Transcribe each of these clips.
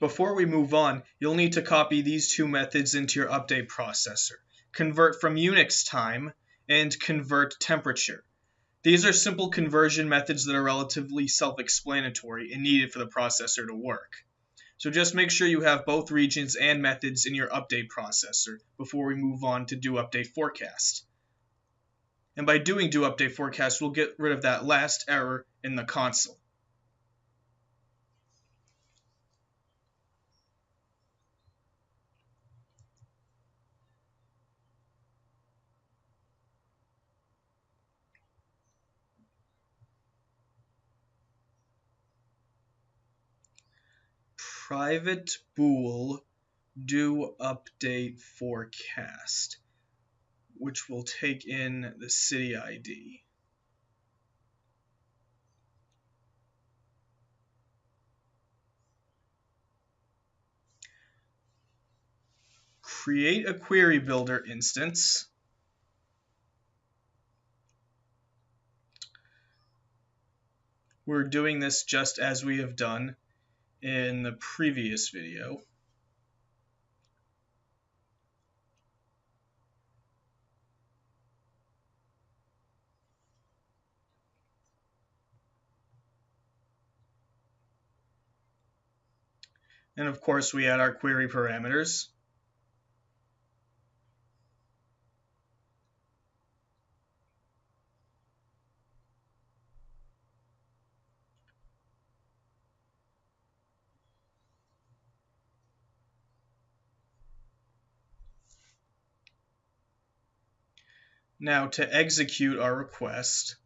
Before we move on, you'll need to copy these two methods into your update processor. Convert from Unix time and convert temperature. These are simple conversion methods that are relatively self-explanatory and needed for the processor to work. So just make sure you have both regions and methods in your update processor before we move on to do update forecast. And by doing do update forecast, we'll get rid of that last error in the console. Private bool do update forecast, which will take in the city ID. Create a query builder instance. We're doing this just as we have done in the previous video. And of course, we add our query parameters. Now to execute our request,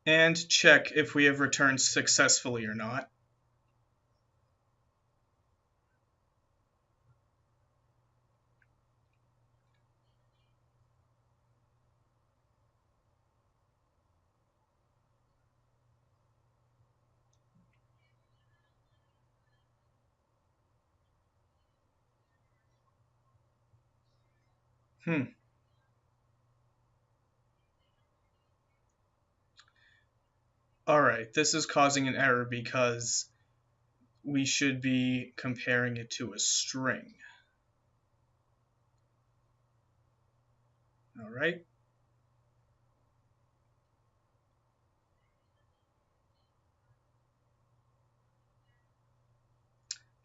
and check if we have returned successfully or not. Alright, this is causing an error because we should be comparing it to a string. Alright.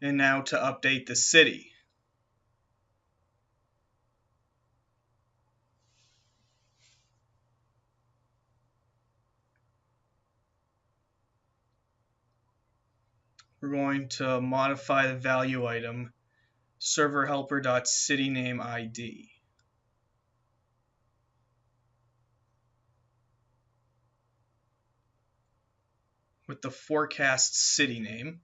And now to update the city. We're going to modify the value item server helper.citynameID. With the forecast city name.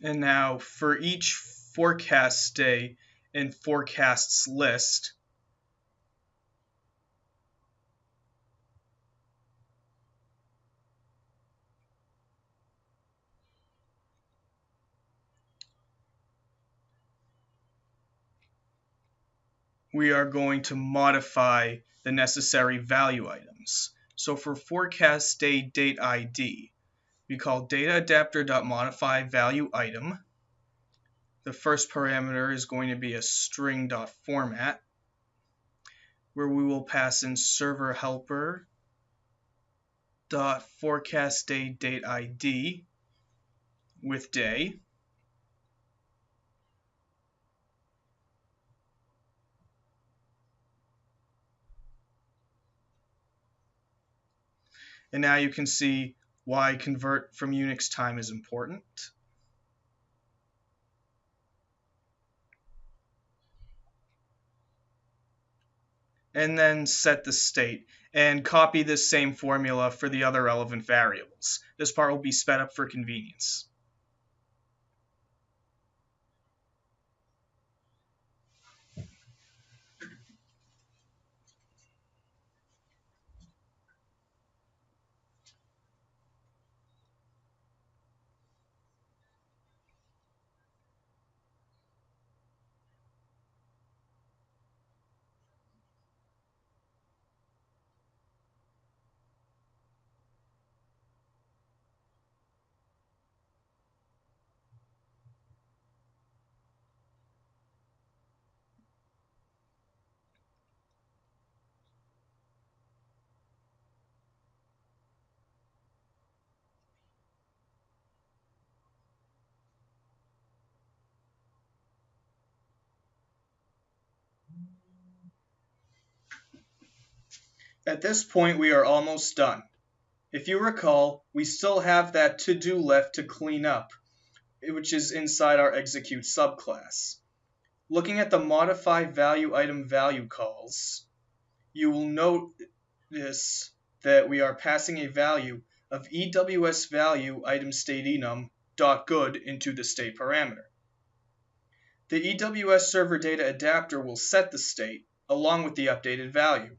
And now for each forecast day in forecasts list, we are going to modify the necessary value items. So for forecast day date ID, we call data-adapter.modify value item. The first parameter is going to be a string.format, where we will pass in server helper.forecast day date ID with day. And now you can see why convert from Unix time is important. And then set the state, and copy this same formula for the other relevant variables. This part will be sped up for convenience. At this point, we are almost done. If you recall, we still have that to-do left to clean up, which is inside our execute subclass. Looking at the modify value item value calls, you will notice that we are passing a value of EWS value item state enum .good into the state parameter. The EWS server data adapter will set the state along with the updated value.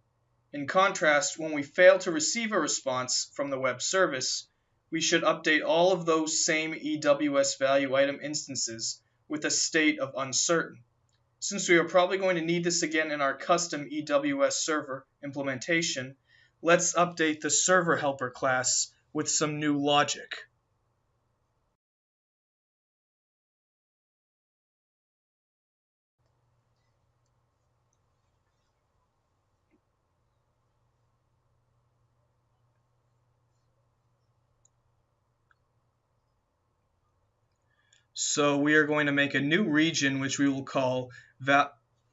In contrast, when we fail to receive a response from the web service, we should update all of those same EWS value item instances with a state of uncertain. Since we are probably going to need this again in our custom EWS server implementation, let's update the server helper class with some new logic. So we are going to make a new region which we will call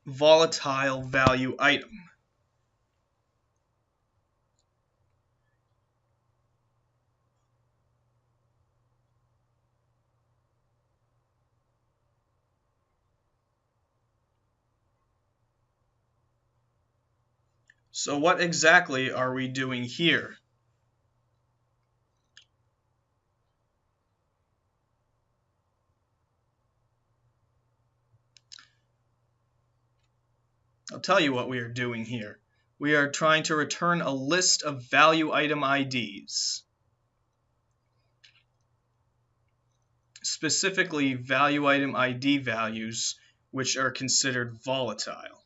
volatile value item. So what exactly are we doing here? I'll tell you what we are doing here. We are trying to return a list of value item IDs. Specifically, value item ID values which are considered volatile.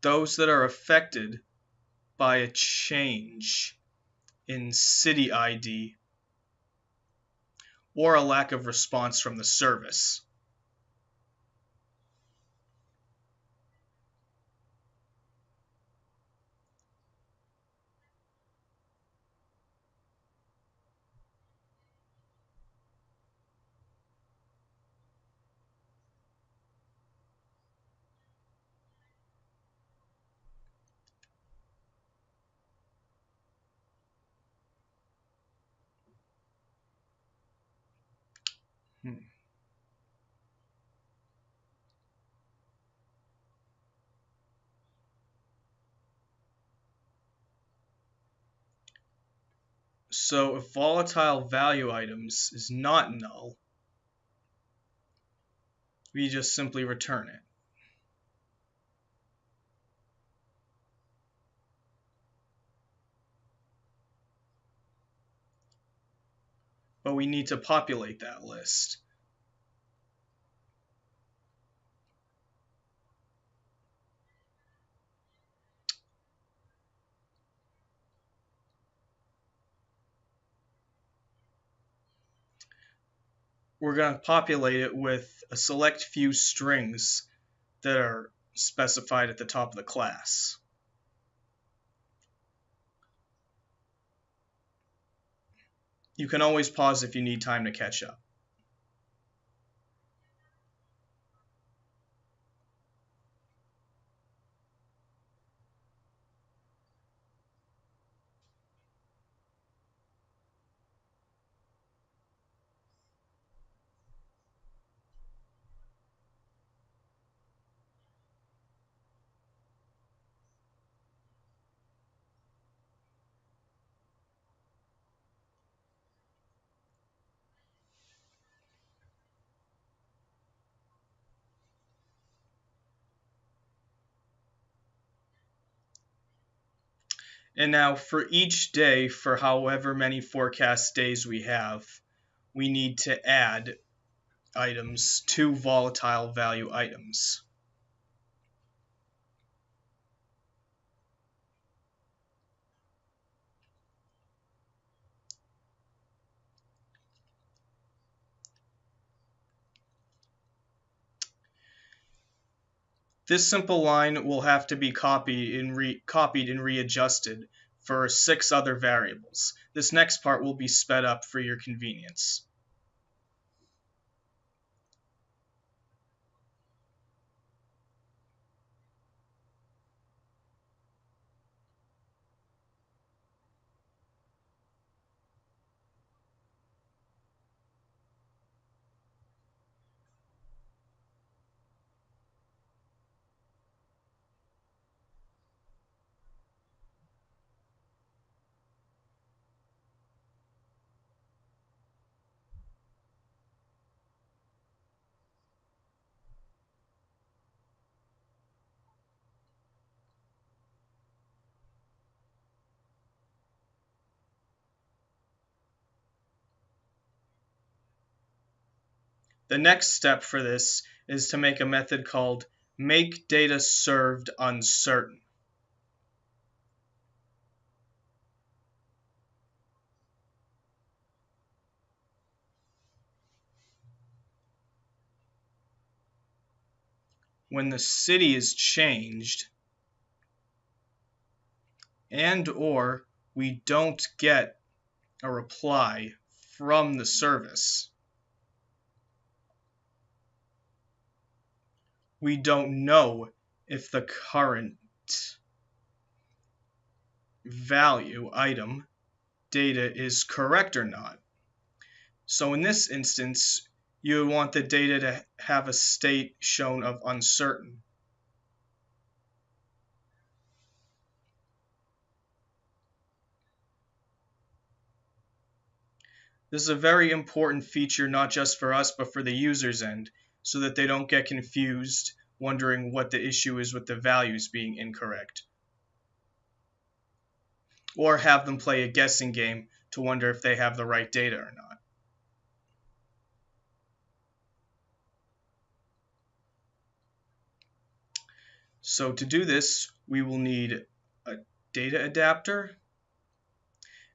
Those that are affected by a change in city ID or a lack of response from the service. So if volatile value items is not null, we just simply return it. But we need to populate that list. We're going to populate it with a select few strings that are specified at the top of the class. You can always pause if you need time to catch up. And now for each day, for however many forecast days we have, we need to add items to volatile value items. This simple line will have to be copied and readjusted for 6 other variables. This next part will be sped up for your convenience. The next step for this is to make a method called makeDataServedUncertain. When the city is changed and or we don't get a reply from the service, we don't know if the current value item data is correct or not. So in this instance, you want the data to have a state shown of uncertain. This is a very important feature not just for us but for the user's end, so that they don't get confused wondering what the issue is with the values being incorrect. Or have them play a guessing game to wonder if they have the right data or not. So to do this, we will need a data adapter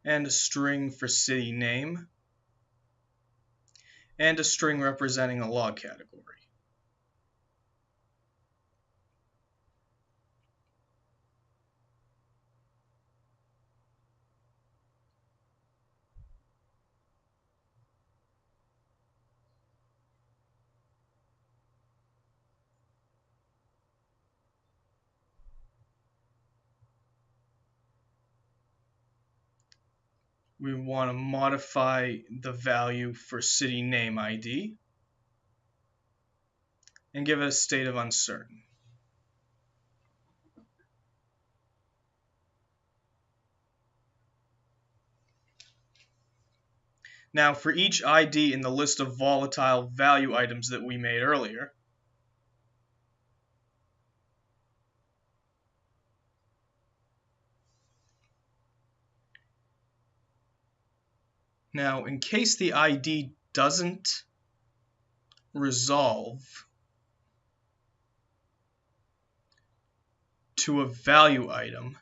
and a string for city name and a string representing a log category. We want to modify the value for city name ID and give it a state of uncertain. Now for each ID in the list of volatile value items that we made earlier, now in case the ID doesn't resolve to a value item,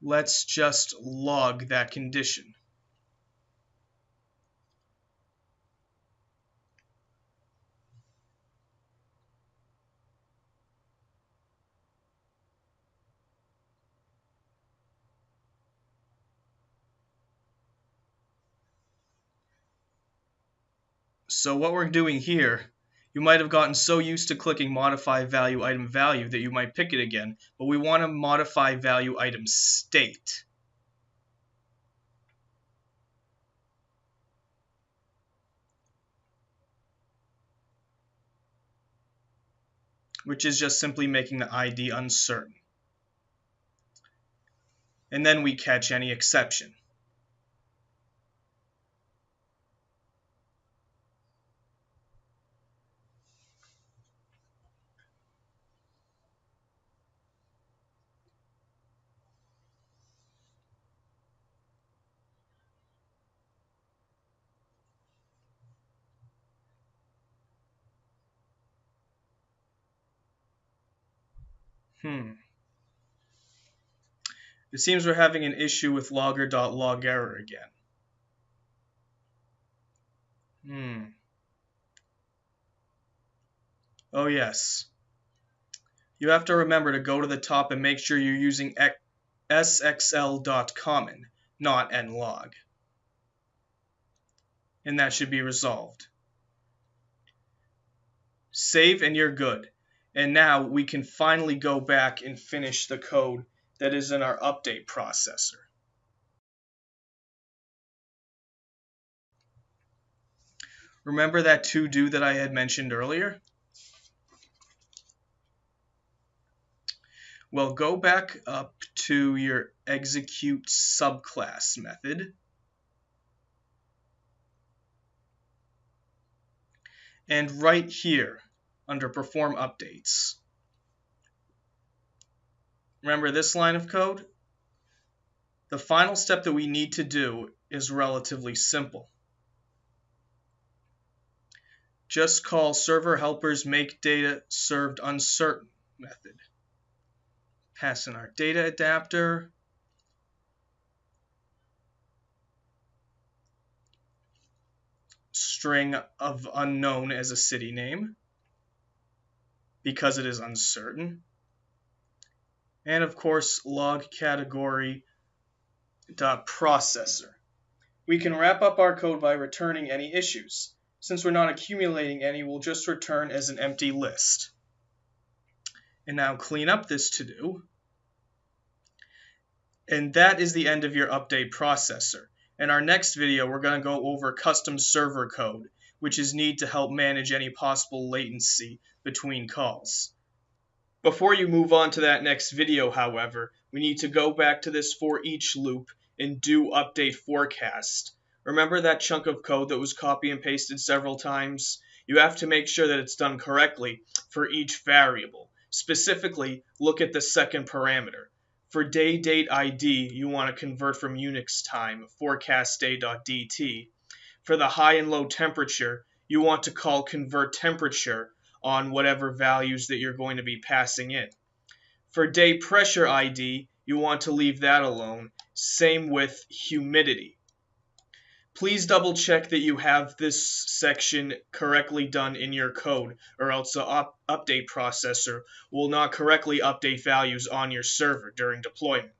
let's just log that condition. So what we're doing here, you might have gotten so used to clicking modify value item value that you might pick it again, but we want to modify value item state. Which is just simply making the ID uncertain. And then we catch any exception. It seems we're having an issue with logger.log error again. Oh yes. You have to remember to go to the top and make sure you're using sxl.common, not nlog. And that should be resolved. Save and you're good. And now we can finally go back and finish the code that is in our update processor. Remember that to-do that I had mentioned earlier? Well, go back up to your execute subclass method. And right here, under perform updates. Remember this line of code? The final step that we need to do is relatively simple. Just call server helpers make data served uncertain method. Pass in our data adapter. String of unknown as a city name because it is uncertain. And of course, log category dot processor. We can wrap up our code by returning any issues. Since we're not accumulating any, we'll just return as an empty list. And now clean up this to-do. And that is the end of your update processor. In our next video, we're going to go over custom server code, which is needed to help manage any possible latency between calls. Before you move on to that next video, however, we need to go back to this for each loop and do update forecast. Remember that chunk of code that was copy and pasted several times? You have to make sure that it's done correctly for each variable. Specifically, look at the second parameter. For day date ID, you want to convert from Unix time, forecastday.dt. For the high and low temperature, you want to call convert temperature on whatever values that you're going to be passing in. For day pressure ID, you want to leave that alone. Same with humidity. Please double check that you have this section correctly done in your code, or else the update processor will not correctly update values on your server during deployment.